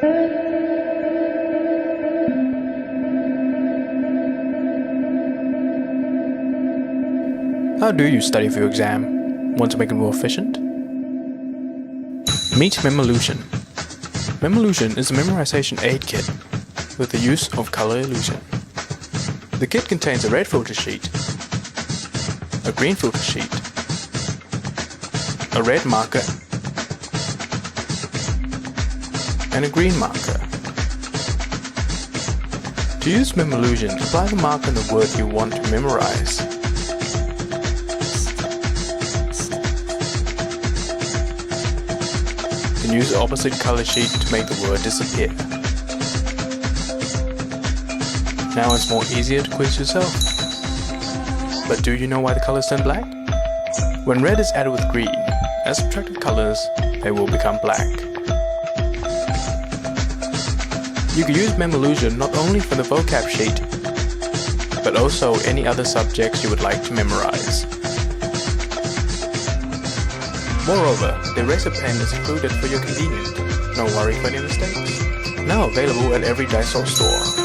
How do you study for your exam? Want to make it more efficient? Meet Memoillusion. Memoillusion is a memorization aid kit with the use of color illusion. The kit contains a red filter sheet, a green filter sheet, a red marker, and a green marker. To use Memoillusion, apply the marker on the word you want to memorize. Then use the opposite color sheet to make the word disappear. Now it's more easier to quiz yourself. But do you know why the colors turn black? When red is added with green, as subtracted colors, they will become black. You can use Memoillusion not only for the vocab sheet, but also any other subjects you would like to memorize. Moreover, the eraser pen is included for your convenience. No worry for any mistakes. Now available at every Daiso store.